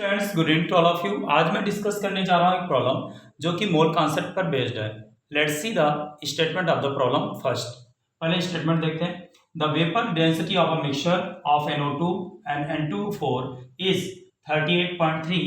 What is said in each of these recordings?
Friends, good evening to all of you. आज मैं discuss करने जा रहा हूँ एक प्रॉब्लम जो कि मोल कॉन्सेप्ट पर बेस्ड है। Let's see the statement of the problem first. पहले स्टेटमेंट देखते हैं। The vapour density of a mixture of NO2 and N2O4 is 38.3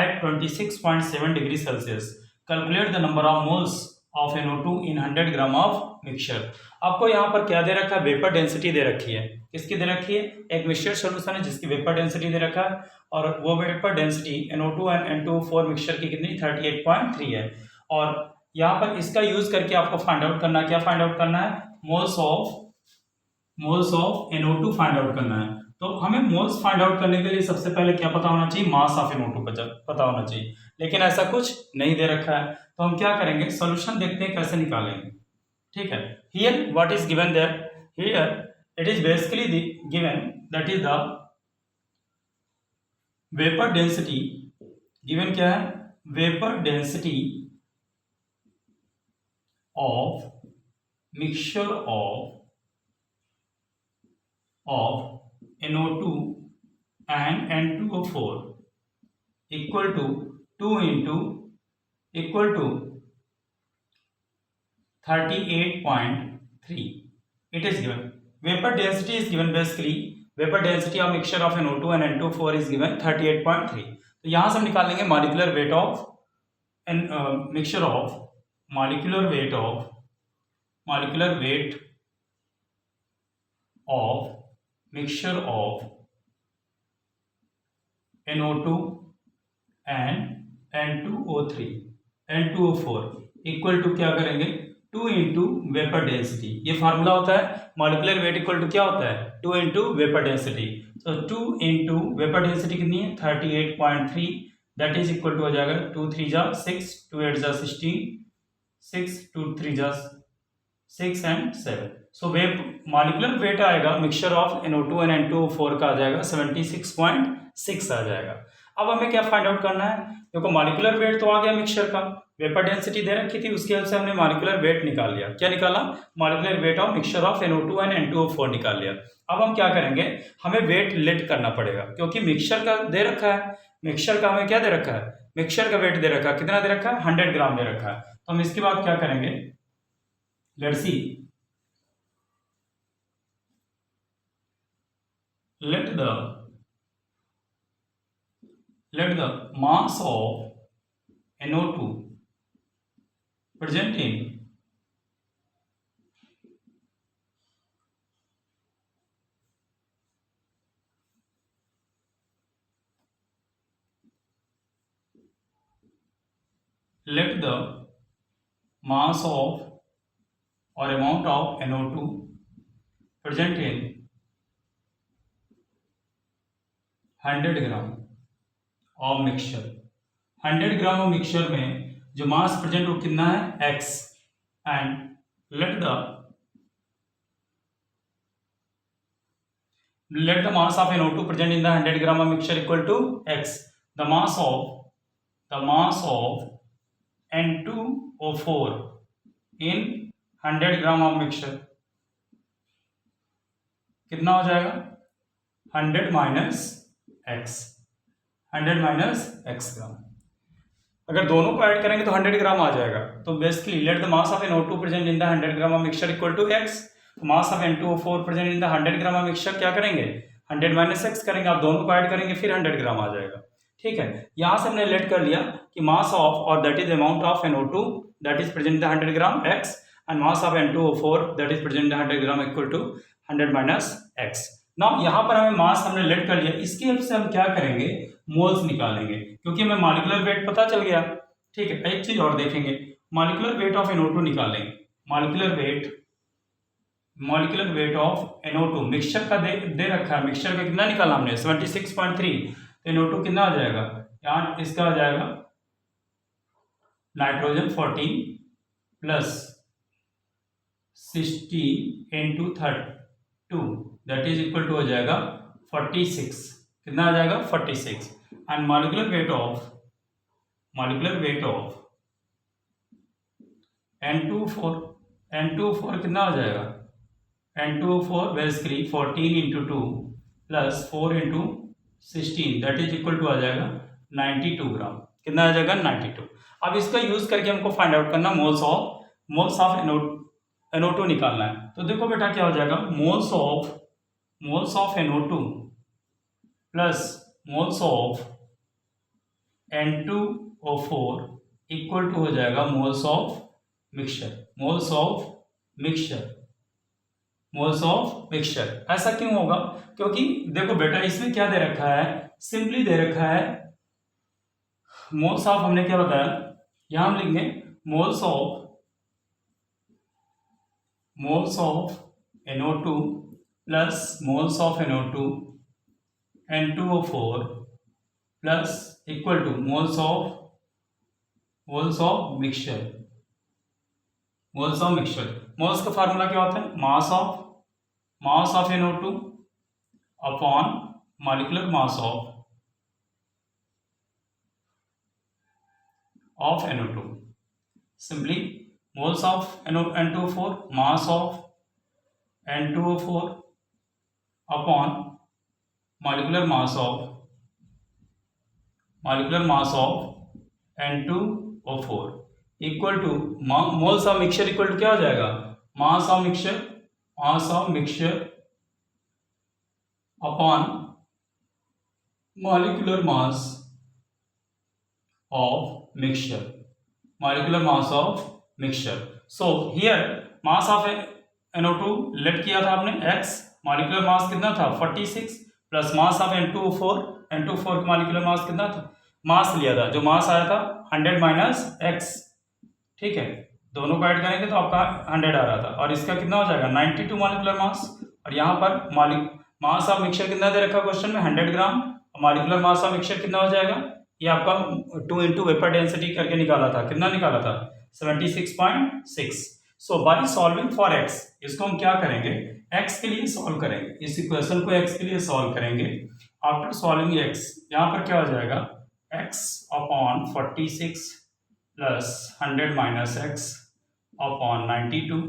at 26.7 degree Celsius. Calculate the number of moles of NO2 in 100 gram of mixture. आपको यहाँ पर क्या दे रखा है? Vapour density दे रखी है। किसकी दे रखी है? एक मिक्सचर सॉल्यूशन है जिसकी वेपर डेंसिटी दे रखा है, और वो vapour density NO2 and N2O4 mixture की कितनी 38.3 है। और यहाँ पर इसका यूज करके आपको फाइंड आउट करना है। क्या फाइंड आउट करना है? Moles of NO2 find out करना है। तो हमें मोल्स फाइंड आउट करने के लिए सबसे पहले क्या पता होना चाहिए? मास ऑफ NO2 पता होना चाहिए, लेकिन ऐसा कुछ नहीं दे रखा है। तो हम क्या करेंगे? सोल्यूशन देखते हैं कैसे निकालेंगे। ठीक है, here what is given there? Here it is basically given, that is the vapor density given। क्या है? vapor density of mixture of NO2 and N2O4 equal to 38.3. it is given. Vapor density is given, basically vapor density of mixture of NO2 and N2O4 is given 38.3. तो यहां से हम निकालेंगे molecular weight of mixture of molecular weight of mixture of NO2 and N2O4 equal to क्या करेंगे? 2 into vapour density. ये formula होता है मॉलिक्यूलर वेट इक्वल टू क्या होता है? 2 इंटू वेपर डेंसिटी। तो 2 इंटू वेपर डेंसिटी कितनी है? 38.3। दैट इज इक्वल टू हो जाएगा 2 3 जा 6, 2 8 जा 16, 6 2 3 जा 6 एंड 7। सो मॉलिक्यूलर वेट आएगा mixture of NO2 and N2O4 का आ जाएगा 76.6 आ जाएगा। अब हमें क्या फाइंड आउट करना है? देखो मॉलिक्यूलर वेट तो आ गया मिक्सचर का, वेपर डेंसिटी दे रखी थी, उसकी हेल्प से हमने मॉलिक्यूलर वेट निकाल लिया। क्या निकाला? Molecular weight of mixture of NO2 and N2O4 निकाल लिया। अब हम क्या करेंगे? हमें वेट लेट करना पड़ेगा, क्योंकि मिक्सचर का दे रखा है। मिक्सचर का हमें क्या दे रखा है? मिक्सचर का वेट दे रखा है। कितना दे रखा है? 100 ग्राम दे रखा है। तो हम इसके बाद क्या करेंगे? Let's see. let the mass of NO2 present in let the mass of or amount of NO2 present in 100 gram of mixture. 100 gram of mixture में जो मास प्रेजेंट वो कितना है? x। And let the mass of NO2 present in the 100 gram of mixture equal to x। The mass of N2O4 in 100 gram of mixture कितना हो जाएगा? 100 minus x ग्राम। अगर दोनों को ऐड करेंगे तो 100 ग्राम आ जाएगा। तो basically let the mass of NO2 present in the 100 gram of mixture equal to x। Mass of N2O4 present in the 100 gram of mixture क्या करेंगे? 100 माइनस x करेंगे। आप दोनों को ऐड करेंगे फिर 100 ग्राम आ जाएगा। ठीक है, यहां से हमने लेट कर लिया कि मास ऑफ और that is amount of NO2 that is present in the 100 gram x and mass of N2O4 that is present in the 100 gram equal to 100 minus x। Now यहाँ पर हमें मास हमने लेट कर लिया, इसकी हेल्प से हम क्या करेंगे? मोल्स निकालेंगे, क्योंकि हमें मॉलिक्यूलर वेट पता चल गया। ठीक है, एक चीज और देखेंगे, मॉलिक्यूलर वेट ऑफ NO2 निकालेंगे। Molecular weight of NO2 mixture का दे रखा है। मिक्सचर का कितना निकाला हमने? 76.3। तो NO2 कितना आ जाएगा? यहाँ इसका आ जाएगा nitrogen 14 plus 60 into 32 that is equal to हो जाएगा 46। कितना आ जाएगा? 46। And molecular weight of N2O4 कितना हो जाएगा? N2O4 basically 14 into 2 plus 4 into 16 that is equal to आ जाएगा 92 ग्राम। कितना आ जाएगा 92। अब इसका यूज करके हमको फाइंड आउट करना मोल्स ऑफ NO2 निकालना है। तो देखो बेटा क्या हो जाएगा, moles of NO2 plus moles of N2O4 equal to हो जाएगा मोल्स ऑफ मिक्सचर। ऐसा क्यों होगा, क्योंकि देखो बेटा इसमें क्या दे रखा है, सिंपली दे रखा है मोल्स ऑफ, हमने क्या बताया, यहां हम लिखेंगे moles of NO2 plus moles of NO2 N2O4 plus equal to moles of mixture. Moles का फार्मूला क्या होता है, mass of NO2 upon molecular mass of NO2। Simply moles of N2O4 mass of N2O4 upon molecular mass of N2O4 equal to moles of mixture equal to क्या हो जाएगा, mass of mixture upon molecular mass of mixture. So here mass of NO2 let किया था आपने x, molecular mass कितना था 46 plus mass of N2O4 का molecular mass कितना था, मास लिया था, जो मास आया था 100 माइनस x, ठीक है, दोनों को ऐड करेंगे तो आपका 100 आ रहा था, और इसका कितना हो जाएगा 92 मॉलिक्यूलर मास, और यहाँ पर मास ऑफ मिक्सचर कितना दे रखा क्वेश्चन में 100 ग्राम, मॉलिक्यूलर मास ऑफ मिक्सचर कितना हो जाएगा, ये आपका 2 इंटू वेपर डेंसिटी करके निकाला था, कितना निकाला था 76.6। सो बाय सॉल्विंग फॉर x, इसको हम क्या करेंगे, x के लिए सॉल्व करेंगे, इस इक्वेशन को x के लिए सॉल्व करेंगे। आफ्टर सॉल्विंग x, यहाँ पर क्या हो जाएगा x upon 46 plus 100 minus x upon 92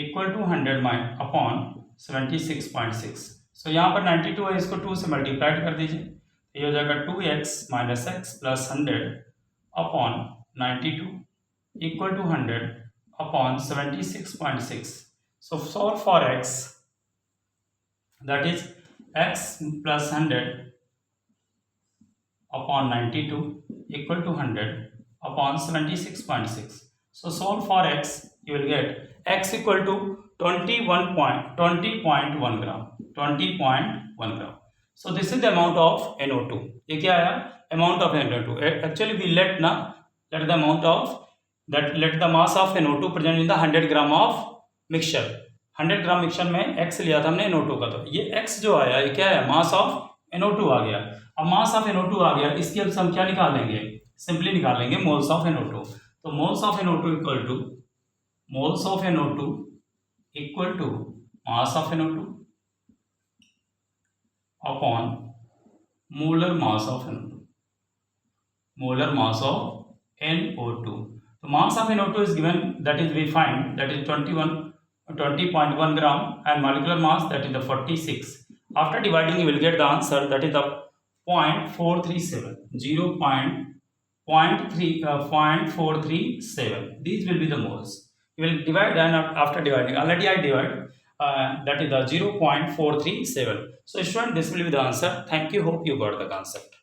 equal to 100 upon 76.6। So यहाँ पर 92 है, इसको 2 से मल्टीप्लाइड कर दीजिए, ये हो जाएगा 2x minus x plus 100 upon 92 equal to 100 upon 76.6। So solve for x, that is x plus 100 upon 92 equal to 100 upon 76.6. So solve for x, you will get x equal to 20.1 gram. So this is the amount of NO2. ये क्या आया, amount of NO2. Actually we let the mass of NO2 present in the 100 gram of mixture. 100 gram mixture में x लिया था हमने NO2 का, तो ये x जो आया ये क्या है, मास ऑफ NO2 आ गया। अब मास ऑफ NO2 आ गया, इसकी अब हम क्या निकाल लेंगे, सिंपली निकाल लेंगे मोल्स ऑफ NO2। तो moles of NO2 equal to mass of NO2 upon molar mass of NO2। तो mass of NO2 is given, that is we find, that is 20.1 gram, and molecular mass, that is the 46. After dividing you will get the answer, that is the 0.437, 0.437. These will be the moles. You will divide, and after dividing, already I divide, that is the 0.437. So student, this will be the answer. Thank you, hope you got the concept.